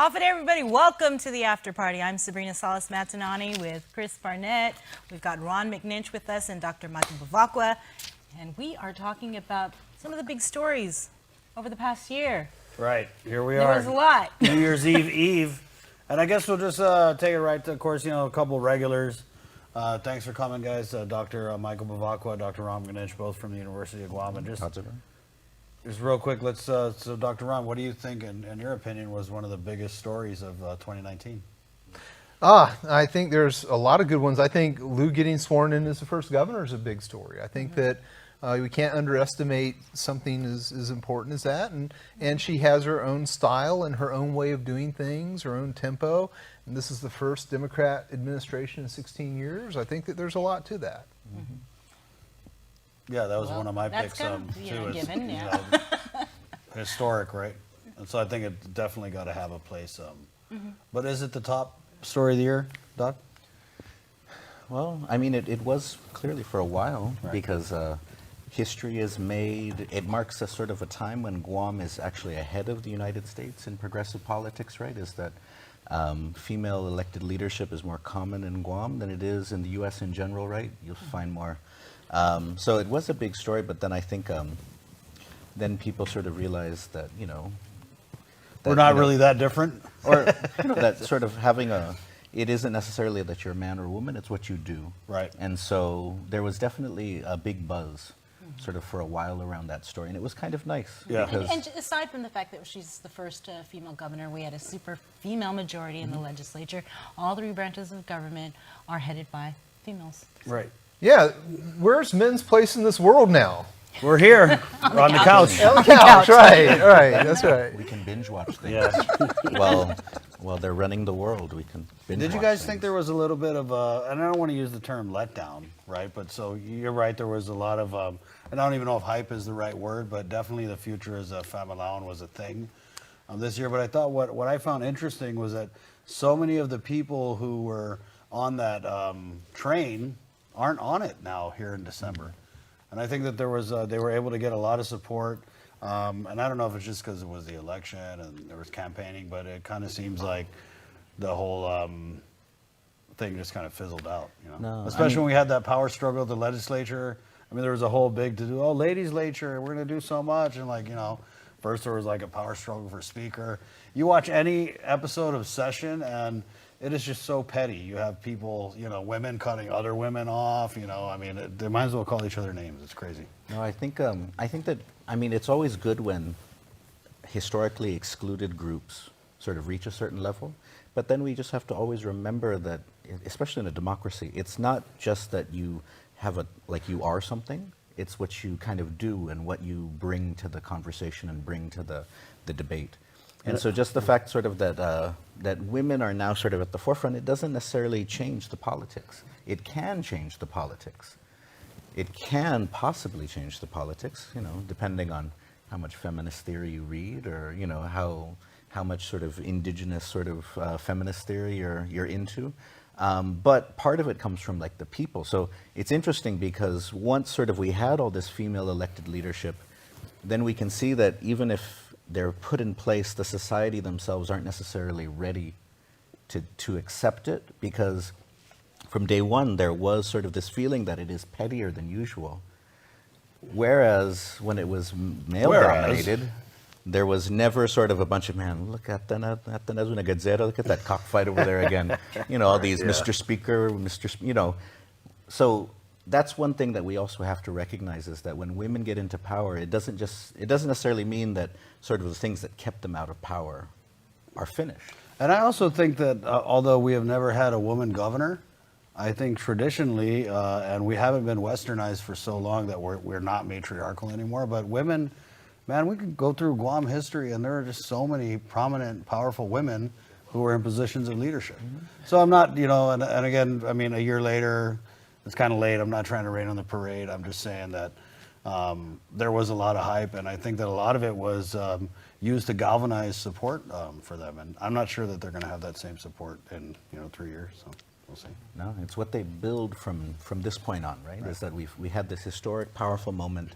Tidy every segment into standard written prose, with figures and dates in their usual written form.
Off it, everybody. Welcome to the after party. I'm Sabrina Matinani with Chris Barnett. We've got Ron McNinch with us and Dr. Michael Bevacqua. And we are talking about some of the big stories over the past year. Right. Here we There are. was a lot. New Year's Eve. And I guess we'll just take it right to, of course, a couple regulars. Thanks for coming, guys. Dr. Michael Bevacqua, Dr. Ron McNinch, both from the University of Guam. And just real quick, let's. So, Dr. Ron, what do you think, in your opinion, was one of the biggest stories of 2019? I think there's a lot of good ones. I think Lou getting sworn in as the first governor is a big story. I think that we can't underestimate something as important as that. And she has her own style and her own way of doing things, her own tempo. And this is the first Democrat administration in 16 years. I think that there's a lot to that. Mm-hmm. Yeah, that was one of my picks too. Given, Historic, right? And so I think it definitely got to have a place. But is it the top story of the year, Doc? Well, I mean, it was clearly for a while, Right. because history is made. It marks a sort of a time when Guam is actually ahead of the United States in progressive politics, right? Is that female elected leadership is more common in Guam than it is in the U.S. in general, right? You'll find more. So it was a big story, but then I think then people sort of realized that, We're not really that different. or that sort of having it isn't necessarily that you're a man or a woman, it's what you do. Right. And so there was definitely a big buzz sort of for a while around that story, and it was kind of nice. Yeah. And aside from the fact that she's the first female governor, we had a super female majority in the legislature. All three branches of government are headed by females. Right. Yeah, where's men's place in this world now? We're here. We're on the couch. On the couch, right, that's right. We can binge watch things. Yeah. While they're running the world, we can binge Did you watch guys things. think there was a little bit of and I don't want to use the term letdown, right? But so you're right, there was a lot of, and I don't even know if hype is the right word, but definitely the future as a Familon was a thing this year. But I thought what I found interesting was that so many of the people who were on that train aren't on it now here in December. And I think that there was they were able to get a lot of support. And I don't know if it's just because it was the election and there was campaigning, but it kind of seems like the whole thing just kind of fizzled out, No, Especially when we had that power struggle at the legislature. I mean, there was a whole big to-do, ladies' legislature, we're going to do so much. And first there was like a power struggle for speaker. You watch any episode of Session and it is just so petty. You have people, women cutting other women off, I mean, they might as well call each other names. It's crazy. No, I think that, it's always good when historically excluded groups sort of reach a certain level, but then we just have to always remember that, especially in a democracy, it's not just that you have you are something, it's what you kind of do and what you bring to the conversation and bring to the debate. And so just the fact sort of that women are now sort of at the forefront, it doesn't necessarily change the politics. It can change the politics. It can possibly change the politics, depending on how much feminist theory you read, or how much sort of indigenous sort of feminist theory you're into. But part of it comes from the people. So it's interesting because once sort of we had all this female elected leadership, then we can see that even if they're put in place, the society themselves aren't necessarily ready to accept it, because from day one there was sort of this feeling that it is pettier than usual. Whereas when it was male-dominated, there was never sort of a bunch of look at that cockfight over there again. All these Mr. Speaker, So that's one thing that we also have to recognize, is that when women get into power, it doesn't necessarily mean that sort of the things that kept them out of power are finished. And I also think that although we have never had a woman governor, I think traditionally, and we haven't been westernized for so long that we're not matriarchal anymore, but women, man, we could go through Guam history and there are just so many prominent, powerful women who were in positions of leadership. So I'm not, and again, I mean, a year later, it's kind of late. I'm not trying to rain on the parade. I'm just saying that there was a lot of hype, and I think that a lot of it was used to galvanize support for them. And I'm not sure that they're going to have that same support in 3 years. So we'll see. No, it's what they build from this point on, right? Is that we had this historic, powerful moment,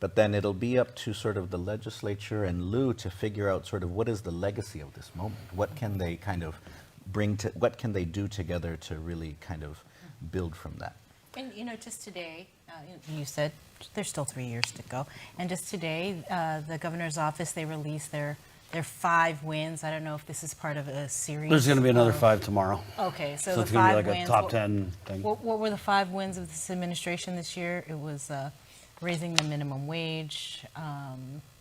But then it'll be up to sort of the legislature and Lou to figure out sort of what is the legacy of this moment. What can they kind of what can they do together to really kind of build from that? And just today, you said there's still 3 years to go. And just today, the governor's office, they released their 5 wins. I don't know if this is part of a series. There's going to be another 5 tomorrow. Okay, so So the it's going to 5 be like wins. a top 10 thing. What were the 5 wins of this administration this year? It was raising the minimum wage,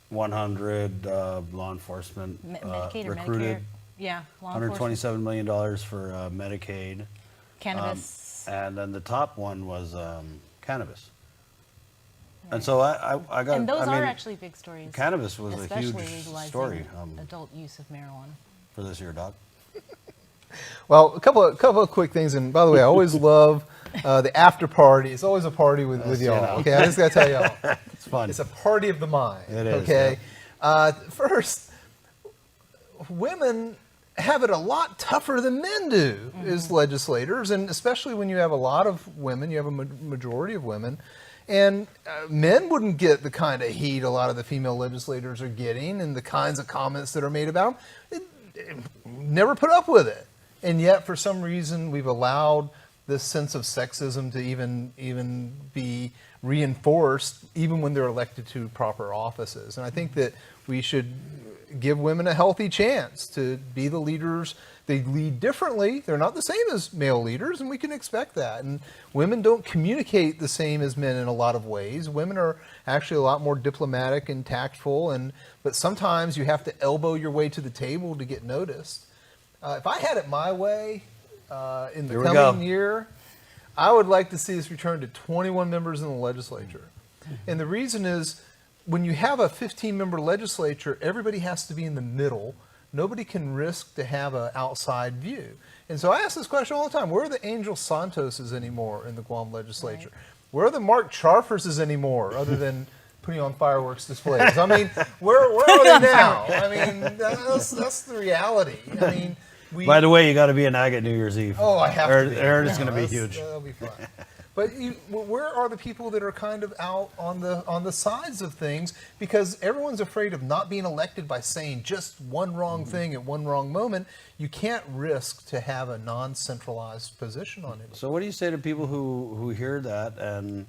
100 law enforcement Medicaid or recruited. Medicare. Yeah, law enforcement. $127 million for Medicaid. Cannabis. And then the top one was cannabis. And so I got. And those I mean, are actually big stories. Cannabis was a especially huge legalizing story adult use of marijuana. for this year, Doc. Well, a couple of quick things, and by the way, I always love the after party. It's always a party with Yes, you know. y'all. Okay, I just gotta tell y'all, It's fun. it's a party of the mind. It is, Okay, first, women have it a lot tougher than men do as legislators, and especially when you have a lot of women, you have a majority of women. And men wouldn't get the kind of heat a lot of the female legislators are getting and the kinds of comments that are made about them. Never put up with it. And yet, for some reason, we've allowed this sense of sexism to even be reinforced, even when they're elected to proper offices. And I think that we should give women a healthy chance to be the leaders. They lead differently. They're not the same as male leaders, and we can expect that. And women don't communicate the same as men in a lot of ways. Women are actually a lot more diplomatic and tactful, but sometimes you have to elbow your way to the table to get noticed. If I had it my way in the coming year, I would like to see us return to 21 members in the legislature. And the reason is, when you have a 15-member legislature, everybody has to be in the middle. Nobody can risk to have an outside view. And so I ask this question all the time. Where are the Angel Santoses anymore in the Guam legislature? Right. Where are the Mark Charferses anymore, other than putting on fireworks displays? I mean, where are they now? I mean, that's the reality. I mean, by the way, you got to be an ag at New Year's Eve. Oh, I have to be. It's going to be huge. That'll be fun. But where are the people that are kind of out on the sides of things? Because everyone's afraid of not being elected by saying just one wrong thing at one wrong moment. You can't risk to have a non-centralized position on it. So what do you say to people who hear that and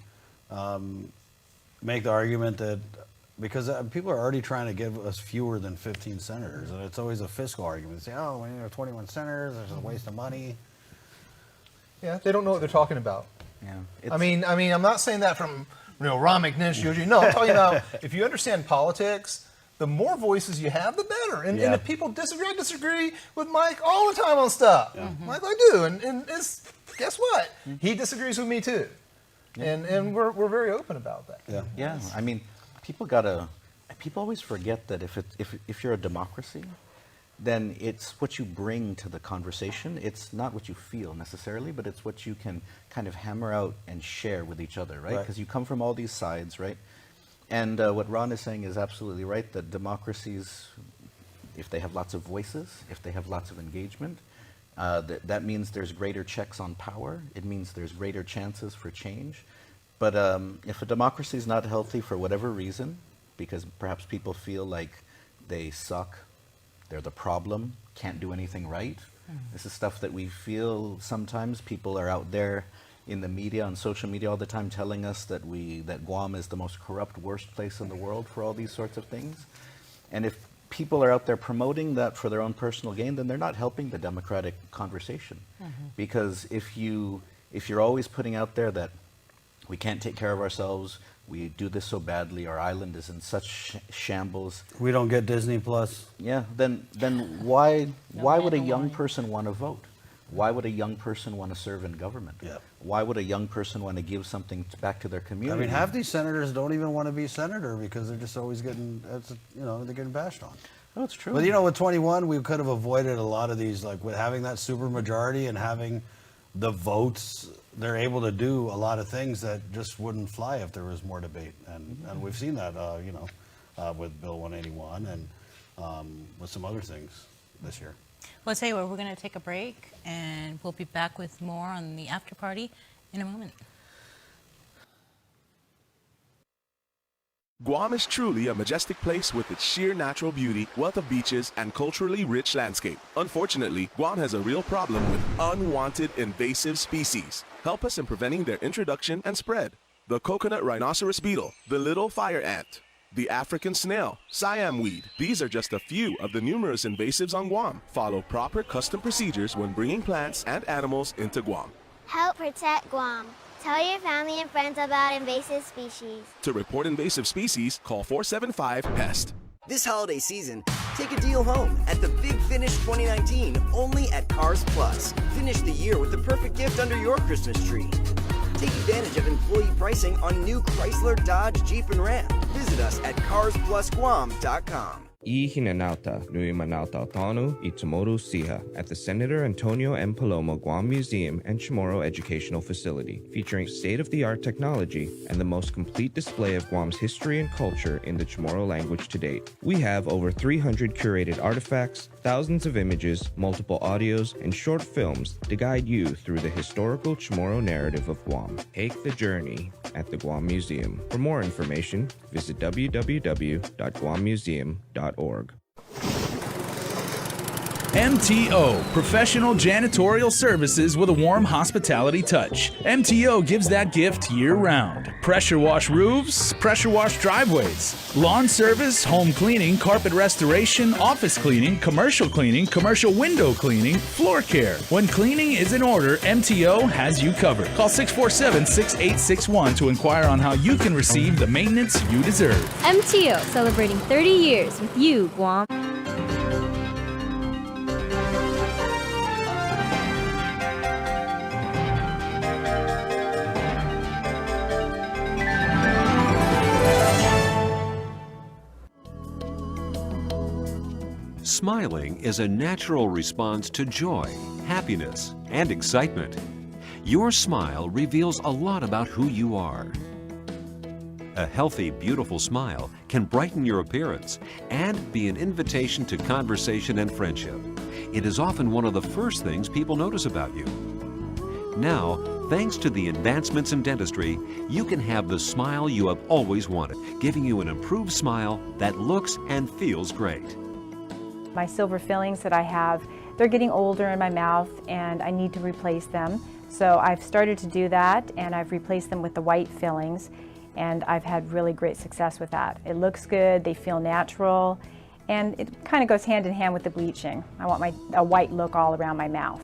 make the argument that, because people are already trying to give us fewer than 15 senators, and it's always a fiscal argument. They say, oh, we need 21 senators, it's a waste of money. Yeah, they don't know what they're talking about. Yeah, I mean, I'm not saying that from Ron McNinch. No, I'm talking about if you understand politics, the more voices you have, the better. And if people disagree, I disagree with Mike all the time on stuff. Yeah. Mike, I do, and guess what? He disagrees with me too, and we're very open about that. Yeah, yeah. I mean, people always forget that if you're a democracy, then it's what you bring to the conversation. It's not what you feel necessarily, but it's what you can kind of hammer out and share with each other, right? Because you come from all these sides, right? And what Ron is saying is absolutely right, that democracies, if they have lots of voices, if they have lots of engagement, that means there's greater checks on power. It means there's greater chances for change. But if a democracy is not healthy for whatever reason, because perhaps people feel like they suck, they're the problem, can't do anything right. This is stuff that we feel sometimes. People are out there in the media, on social media all the time, telling us that Guam is the most corrupt, worst place in the world for all these sorts of things. And if people are out there promoting that for their own personal gain, then they're not helping the democratic conversation. Because if you're always putting out there that we can't take care of ourselves, we do this so badly, our island is in such shambles. We don't get Disney Plus. Yeah, then why would a young person want to vote? Why would a young person want to serve in government? Yeah. Why would a young person want to give something back to their community? I mean, half these senators don't even want to be senator because they're just always getting, they're getting bashed on. Oh, it's true. But with 21, we could have avoided a lot of these, like with having that super majority and having the votes. They're able to do a lot of things that just wouldn't fly if there was more debate, and we've seen that, with Bill 181 and with some other things this year. Well, I'll tell you what, we're going to take a break, and we'll be back with more on the after party in a moment. Guam is truly a majestic place with its sheer natural beauty, wealth of beaches, and culturally rich landscape. Unfortunately, Guam has a real problem with unwanted invasive species. Help us in preventing their introduction and spread. The coconut rhinoceros beetle, the little fire ant, the African snail, Siam weed. These are just a few of the numerous invasives on Guam. Follow proper custom procedures when bringing plants and animals into Guam. Help protect Guam. Tell your family and friends about invasive species. To report invasive species, call 475-PEST. This holiday season, take a deal home at the Big Finish 2019, only at Cars Plus. Finish the year with the perfect gift under your Christmas tree. Take advantage of employee pricing on new Chrysler, Dodge, Jeep, and Ram. Visit us at carsplusguam.com. I hinanauta nui manauta tanu I Tomoru Siha at the Senator Antonio M. Palomo Guam Museum and Chamorro Educational Facility, featuring state-of-the-art technology and the most complete display of Guam's history and culture in the Chamorro language to date. We have over 300 curated artifacts, thousands of images, multiple audios, and short films to guide you through the historical Chamorro narrative of Guam. Take the journey at the Guam Museum. For more information, visit www.guammuseum.org. MTO, professional janitorial services with a warm hospitality touch. MTO gives that gift year-round. Pressure wash roofs, pressure wash driveways, lawn service, home cleaning, carpet restoration, office cleaning, commercial window cleaning, floor care. When cleaning is in order, MTO has you covered. Call 647-6861 to inquire on how you can receive the maintenance you deserve. MTO, celebrating 30 years with you, Guam. Smiling is a natural response to joy, happiness, and excitement. Your smile reveals a lot about who you are. A healthy, beautiful smile can brighten your appearance and be an invitation to conversation and friendship. It is often one of the first things people notice about you. Now, thanks to the advancements in dentistry, you can have the smile you have always wanted, giving you an improved smile that looks and feels great. My silver fillings that I have, they're getting older in my mouth and I need to replace them. So I've started to do that and I've replaced them with the white fillings and I've had really great success with that. It looks good, they feel natural, and it kind of goes hand in hand with the bleaching. I want a white look all around my mouth.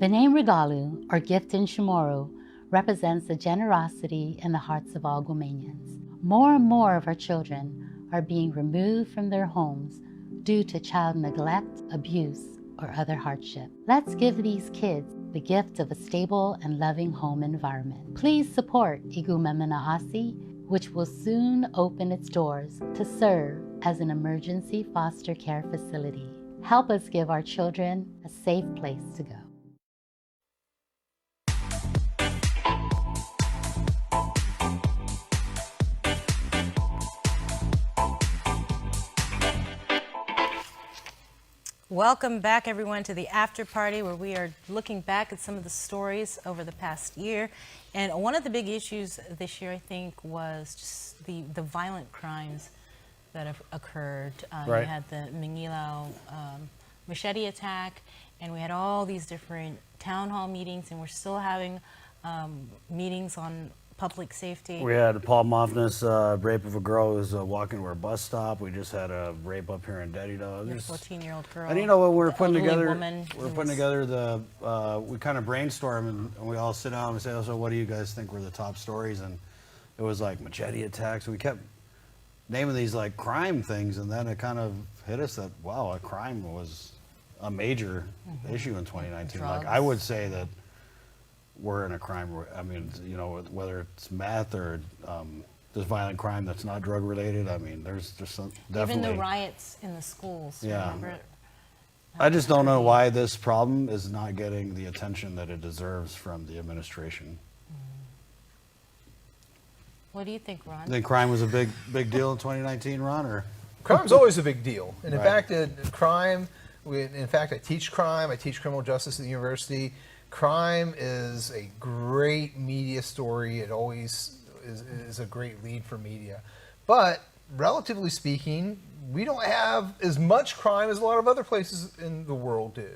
The name Regalu, or gift in Chamorro, represents the generosity in the hearts of all Guamanians. More and more of our children are being removed from their homes due to child neglect, abuse, or other hardship. Let's give these kids the gift of a stable and loving home environment. Please support Igumemanaasi, which will soon open its doors to serve as an emergency foster care facility. Help us give our children a safe place to go. Welcome back, everyone, to the after party where we are looking back at some of the stories over the past year. And one of the big issues this year, I think, was just the violent crimes that have occurred. Right. You had the Manila machete attack, and we had all these different town hall meetings, and we're still having meetings on public safety. We had Paul Mofness rape of a girl who was walking to her bus stop. We just had a rape up here in Daddy Dog. A 14-year-old girl. And you know what, we were putting elderly together, woman we kind of brainstorm and we all sit down and say, oh, so what do you guys think were the top stories? And it was like machete attacks. We kept naming these like crime things, and then it kind of hit us that, wow, a crime was a major issue in 2019. Drugs. Like, I would say that we're in a crime, I mean, you know, whether it's meth or just violent crime that's not drug related. I mean, there's just some, definitely. Even the riots in the schools. Yeah. Remember? I just don't know why this problem is not getting the attention that it deserves from the administration. What do you think, Ron? You think crime was a big deal in 2019, Ron? Or Crime's always a big deal. And in Right. fact, crime, in fact, I teach crime, I teach criminal justice at the university. Crime is a great media story. It always is a great lead for media. But relatively speaking, we don't have as much crime as a lot of other places in the world do.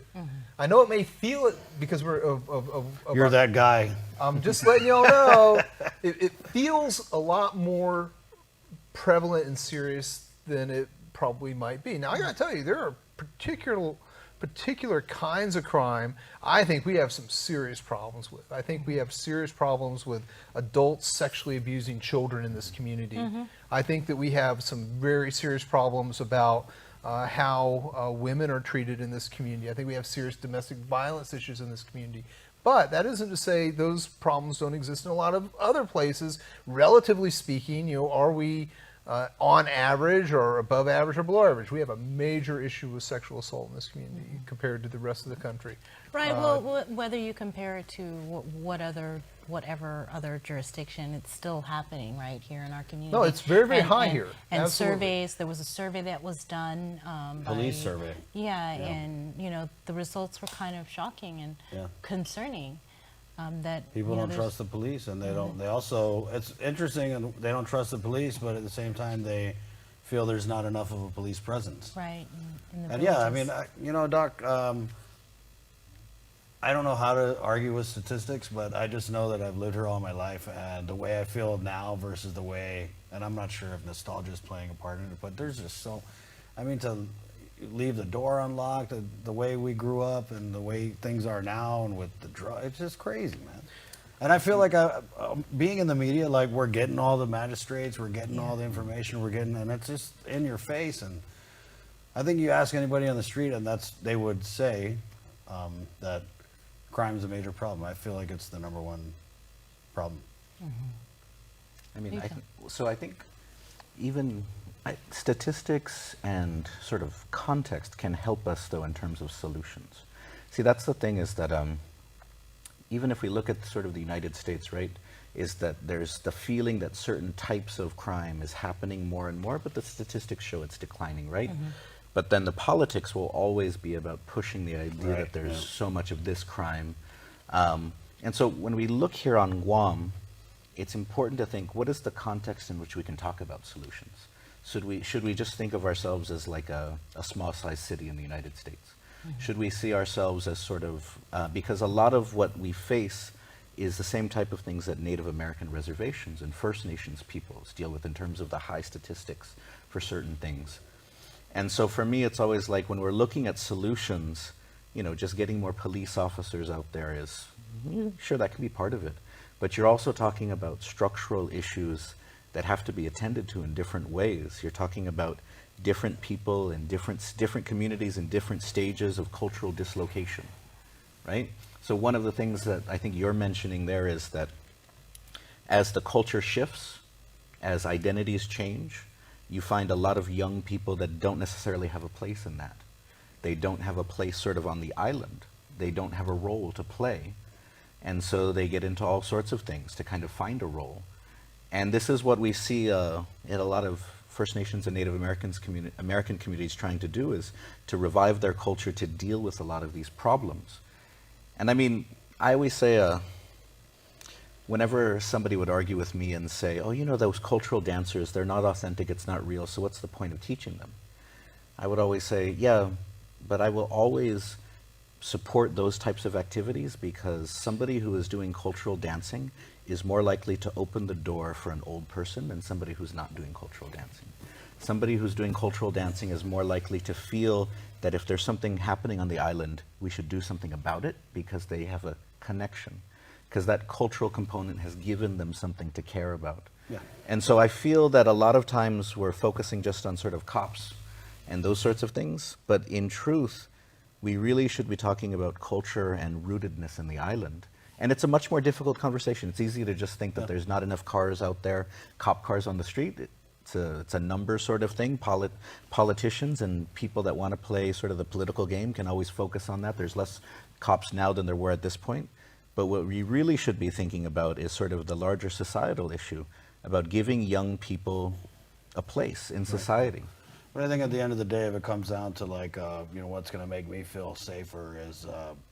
I know it may feel it because we're of you're that guy. I'm just letting y'all know, it feels a lot more prevalent and serious than it probably might be. Now, I gotta tell you, there are particular kinds of crime I think we have some serious problems with. I think we have serious problems with adults sexually abusing children in this community. I think that we have some very serious problems about how women are treated in this community. I think we have serious domestic violence issues in this community. But that isn't to say those problems don't exist in a lot of other places. Relatively speaking, you know, are we on average or above average or below average? We have a major issue with sexual assault in this community compared to the rest of the country. Right. Well, whether you compare it to whatever other jurisdiction, it's still happening right here in our community. No, it's very, very high here. And Absolutely. surveys. There was a survey that was done. Police survey. Yeah, and you know the results were kind of shocking and concerning. That People don't trust the police, and they don't. They also, it's interesting, and they don't trust the police, but at the same time, they feel there's not enough of a police presence. Right. In the And yeah, I villages. mean, you know, Doc, I don't know how to argue with statistics, but I just know that I've lived here all my life, and the way I feel now versus the way, and I'm not sure if nostalgia is playing a part in it, but there's just so, I mean, to leave the door unlocked, the way we grew up and the way things are now, and with the drug, it's just crazy, man. And I feel like being in the media, like we're getting all the magistrates, we're getting all the information, and it's just in your face. And I think you ask anybody on the street, and they would say that crime is a major problem. I feel like it's the #1 problem. I mean, I think even statistics and sort of context can help us, though, in terms of solutions. See, that's the thing, is that even if we look at sort of the United States, right, is that there's the feeling that certain types of crime is happening more and more, but the statistics show it's declining, right? But then the politics will always be about pushing the idea that there's so much of this crime. And so when we look here on Guam, it's important to think, what is the context in which we can talk about solutions? Should we just think of ourselves as like a small-sized city in the United States? Should we see ourselves as sort of, because a lot of what we face is the same type of things that Native American reservations and First Nations peoples deal with in terms of the high statistics for certain things. And so for me, it's always like when we're looking at solutions, you know, just getting more police officers out there is, sure, that can be part of it. But you're also talking about structural issues that have to be attended to in different ways. You're talking about different people in different communities in different stages of cultural dislocation, right? So one of the things that I think you're mentioning there is that as the culture shifts, as identities change, you find a lot of young people that don't necessarily have a place in that. They don't have a place sort of on the island. They don't have a role to play. And so they get into all sorts of things to kind of find a role. And this is what we see in a lot of First Nations and Native American communities trying to do, is to revive their culture to deal with a lot of these problems. And I mean, I always say, whenever somebody would argue with me and say, oh, you know, those cultural dancers, they're not authentic, it's not real, so what's the point of teaching them? I would always say, yeah, but I will always support those types of activities, because somebody who is doing cultural dancing is more likely to open the door for an old person than somebody who's not doing cultural dancing. Somebody who's doing cultural dancing is more likely to feel that if there's something happening on the island, we should do something about it, because they have a connection, because that cultural component has given them something to care about. Yeah. And so I feel that a lot of times we're focusing just on sort of cops and those sorts of things, but in truth, we really should be talking about culture and rootedness in the island. And it's a much more difficult conversation. It's easy to just think that there's not enough cars out there, cop cars on the street. it's a number sort of thing. Politicians and people that want to play sort of the political game can always focus on that. There's less cops now than there were at this point. But what we really should be thinking about is sort of the larger societal issue about giving young people a place in society. But I think at the end of the day, if it comes down to like, you know, what's going to make me feel safer is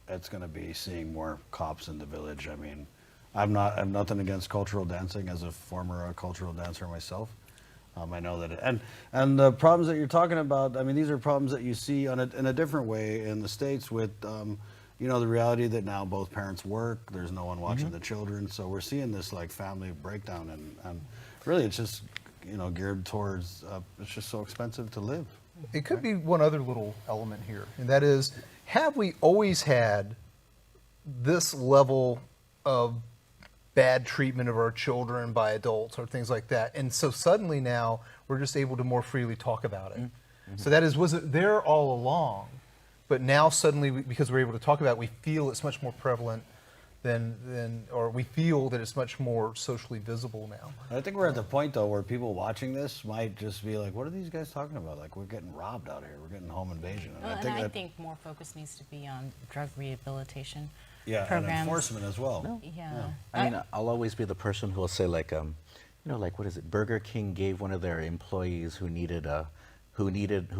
it's going to be seeing more cops in the village. I mean, I have nothing against cultural dancing as a former cultural dancer myself. I know that, and the problems that you're talking about, I mean, these are problems that you see in a different way in the States with, you know, the reality that now both parents work, there's no one watching the children, so we're seeing this like family breakdown, and really it's just, you know, geared towards, it's just so expensive to live. It could be one other little element here, and that is, have we always had this level of bad treatment of our children by adults or things like that? And so suddenly now we're just able to more freely talk about it. So that is, was it there all along? But now suddenly, because we're able to talk about it, we feel it's much more prevalent or we feel that it's much more socially visible now. I think we're at the point though where people watching this might just be like, what are these guys talking about? Like, we're getting robbed out here, we're getting home invasion. And I think more focus needs to be on drug rehabilitation and programs. enforcement as well. Yeah. I mean, I'll always be the person who will say like, you know, like, what is it? Burger King gave one of their employees who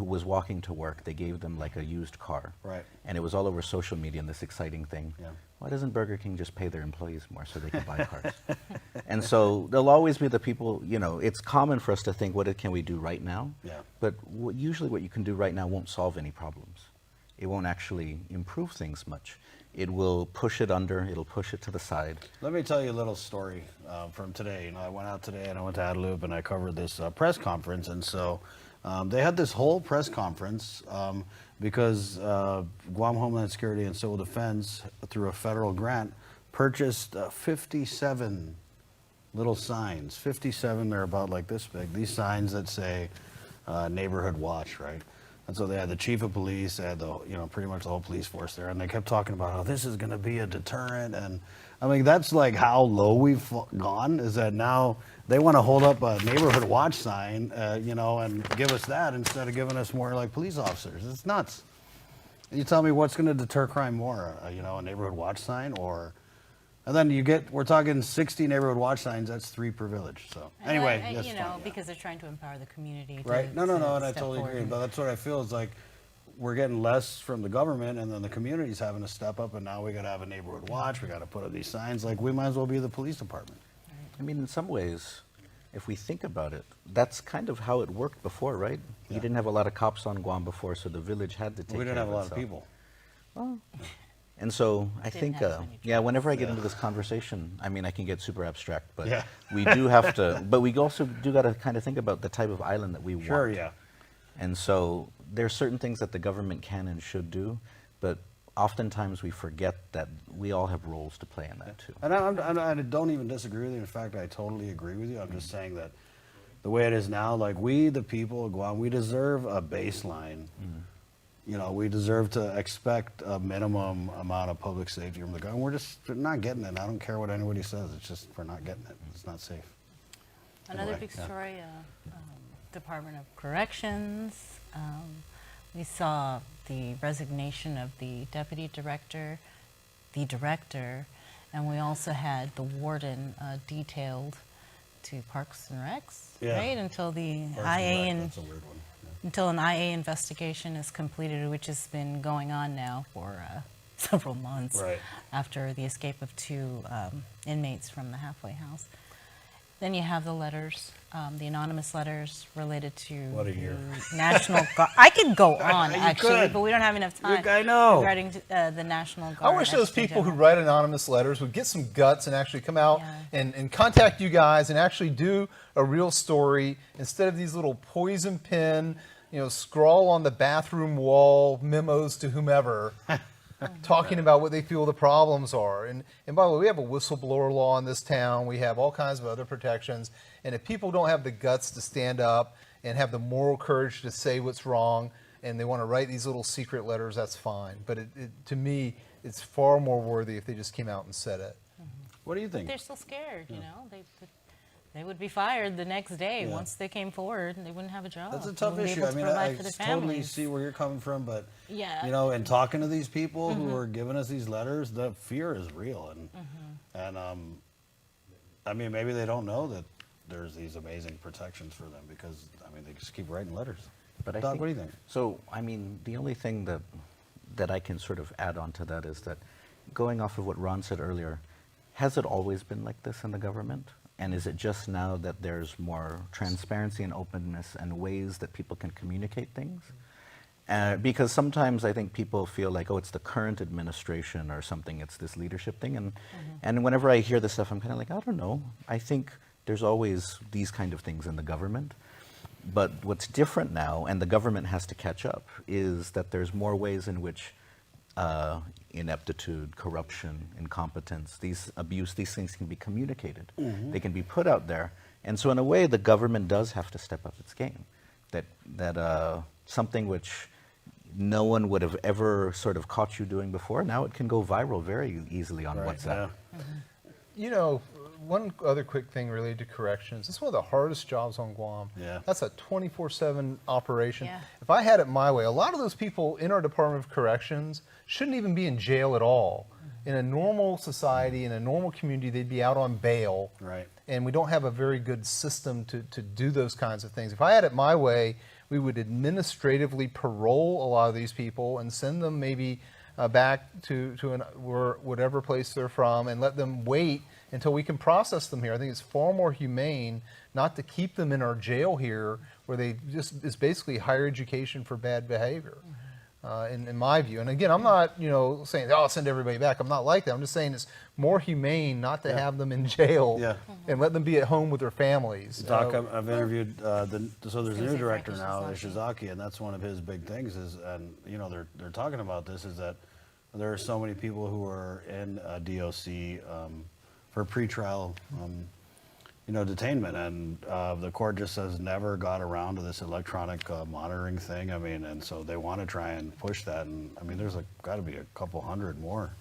was walking to work, they gave them like a used car. Right. And it was all over social media and this exciting thing. Yeah. Why doesn't Burger King just pay their employees more so they can buy cars? And so there'll always be the people, you know, it's common for us to think, what can we do right now? Yeah. But usually what you can do right now won't solve any problems. It won't actually improve things much. It will push it under, it'll push it to the side. Let me tell you a little story from today. You know, I went out today and I went to Adelup and I covered this press conference, and so they had this whole press conference because Guam Homeland Security and Civil Defense, through a federal grant, purchased 57 little signs. 57, they're about like this big. These signs that say neighborhood watch, right? And so they had the chief of police, they had the, you know, pretty much the whole police force there, and they kept talking about how this is going to be a deterrent. And I mean, that's like how low we've gone, is that now they want to hold up a neighborhood watch sign, you know, and give us that instead of giving us more like police officers. It's nuts. You tell me what's going to deter crime more, you know, a neighborhood watch sign or... And then we're talking 60 neighborhood watch signs, that's 3 per village. So anyway, you know, because they're trying to empower the community. Right? No, and I totally agree. But that's what I feel is like we're getting less from the government, and then the community's having to step up, and now we got to have a neighborhood watch. We got to put up these signs. Like, we might as well be the police department. I mean, in some ways, if we think about it, that's kind of how it worked before, right? Yeah. You didn't have a lot of cops on Guam before, so the village had to take care of itself. We didn't have a lot of people. Well, and so I think, yeah, whenever I get into this conversation, I mean, I can get super abstract, but we do have to, but we also do got to kind of think about the type of island that we want. Sure, yeah. And so there are certain things that the government can and should do, but oftentimes we forget that we all have roles to play in that too. And I don't even disagree with you. In fact, I totally agree with you. I'm just saying that the way it is now, like, we, the people of Guam, we deserve a baseline. You know, we deserve to expect a minimum amount of public safety from the government. We're just not getting it. I don't care what anybody says. It's just we're not getting it. It's not safe. Another big story, Department of Corrections. We saw the resignation of the deputy director, the director, and we also had the warden detailed to Parks and Recs, right? Until the that's a weird one. Until an IA investigation is completed, which has been going on now for several months after the escape of 2 inmates from the halfway house. Then you have the letters, the anonymous letters related to the National Guard. I could go on, actually, but we don't have enough time. I know. Regarding the National Guard. I wish those people who write anonymous letters would get some guts and actually come out and contact you guys and actually do a real story instead of these little poison pen, you know, scrawl on the bathroom wall memos to whomever talking about what they feel the problems are. And by the way, we have a whistleblower law in this town. We have all kinds of other protections. And if people don't have the guts to stand up and have the moral courage to say what's wrong and they want to write these little secret letters, that's fine. But to me, it's far more worthy if they just came out and said it. What do you think? They're still scared, you know. They would be fired the next day. Yeah. Once they came forward, they wouldn't have a job. That's a They tough wouldn't be issue. able I to mean, provide I for their totally families. see where you're coming from, but Yeah. you know, in talking to these people who are giving us these letters, the fear is real, and I mean, maybe they don't know that there's these amazing protections for them because I mean, they just keep writing letters. But Doc, what do you think? So, I mean, the only thing that I can sort of add on to that is that going off of what Ron said earlier, has it always been like this in the government? And is it just now that there's more transparency and openness and ways that people can communicate things? Because sometimes I think people feel like, oh, it's the current administration or something, it's this leadership thing. And whenever I hear this stuff, I'm kind of like, I don't know. I think there's always these kind of things in the government. But what's different now, and the government has to catch up, is that there's more ways in which ineptitude, corruption, incompetence, these abuse, these things can be communicated. They can be put out there. And so in a way, the government does have to step up its game. That something which no one would have ever sort of caught you doing before, now it can go viral very easily on WhatsApp. You know, one other quick thing related to corrections. It's one of the hardest jobs on Guam. Yeah. That's a 24/7 operation. Yeah. If I had it my way, a lot of those people in our Department of Corrections shouldn't even be in jail at all. In a normal society, in a normal community, they'd be out on bail. Right. And we don't have a very good system to do those kinds of things. If I had it my way, we would administratively parole a lot of these people and send them maybe back to whatever place they're from and let them wait until we can process them here. I think it's far more humane not to keep them in our jail here where they just, it's basically higher education for bad behavior. In my view. And again, I'm not, saying, oh, I'll send everybody back. I'm not like that. I'm just saying it's more humane not to have them in jail and let them be at home with their families. Doc, I've interviewed, so there's a new director now, Ishizaki, and that's one of his big things is, and they're talking about this, is that there are so many people who are in DOC for pretrial detainment, and the court just has never got around to this electronic monitoring thing. I mean, and so they want to try and push that. And I mean, there's got to be a couple hundred more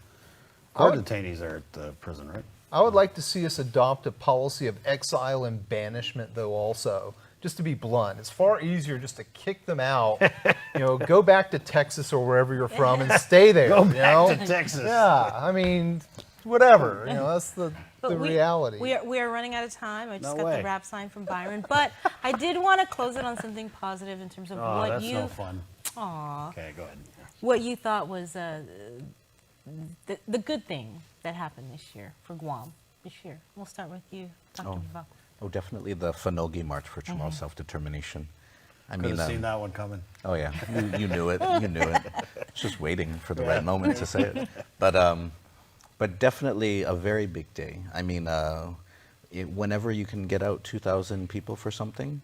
detainees there at the prison, right? I would like to see us adopt a policy of exile and banishment, though. Also, just to be blunt, it's far easier just to kick them out. Go back to Texas or wherever you're from and stay there. Go back to Texas. Yeah, I mean, whatever. That's the reality. We are running out of time. I just got the wrap sign from Byron. But I did want to close it on something positive in terms of what you... Oh, that's so fun. Aw. Okay, go ahead. What you thought was the good thing that happened this year for Guam this year. We'll start with you, Dr. Bevacqua. Oh, definitely the Fanogi March for Chamorro Self-Determination. I Could have seen that one coming. Oh yeah, you knew it. You knew it. Just waiting for the right moment to say it. But definitely a very big day. I mean, whenever you can get out 2,000 people for something,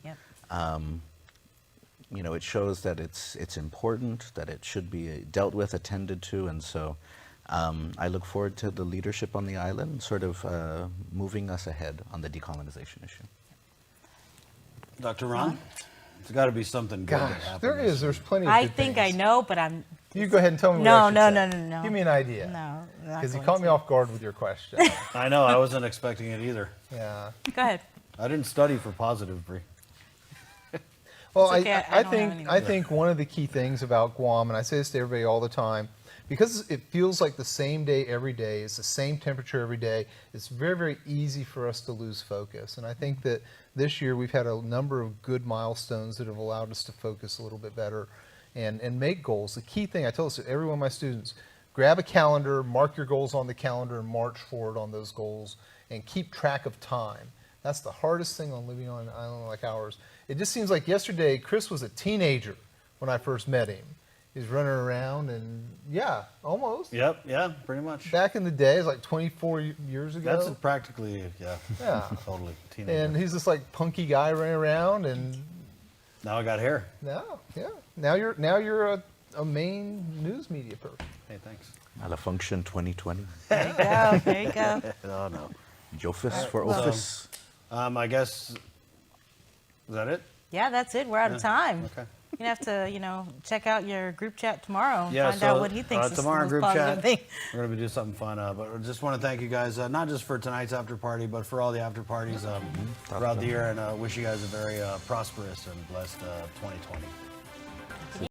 it shows that it's important, that it should be dealt with, attended to, and so I look forward to the leadership on the island sort of moving us ahead on the decolonization issue. Dr. Ron? There's got to be something good that happened. There is. There's plenty of I good think things. I know, but I'm... You go ahead and tell me what I should say. No. Give me an idea. No. Because you caught me off guard with your question. I know. I wasn't expecting it either. Yeah. Go ahead. I didn't study for positive, Bree. Well, It's okay, I think one of the key things about Guam, and I say this to everybody all the time, because it feels like the same day every day, it's the same temperature every day, it's very, very easy for us to lose focus. And I think that this year we've had a number of good milestones that have allowed us to focus a little bit better and make goals. The key thing, I tell this to every one of my students, grab a calendar, mark your goals on the calendar, and march forward on those goals, and keep track of time. That's the hardest thing on living on an island like ours. It just seems like yesterday, Chris was a teenager when I first met him. He's running around and, yeah, almost. Yep, yeah, pretty much. Back in the day, it's like 24 years ago. That's practically, yeah, totally. Teenager. And he's this like punky guy running around, and now I got hair. Now you're a main news media person. Hey, thanks. Malfunction 2020. There you go. Oh, no. Jofus for office. I guess, is that it? Yeah, that's it. We're out of time. Okay. gonna have to, check out your group chat tomorrow. Yeah, Find out what he thinks is the tomorrow most group positive chat, thing. we're going to do something fun. But I just want to thank you guys, not just for tonight's after party, but for all the after parties throughout the year, and wish you guys a very prosperous and blessed 2020.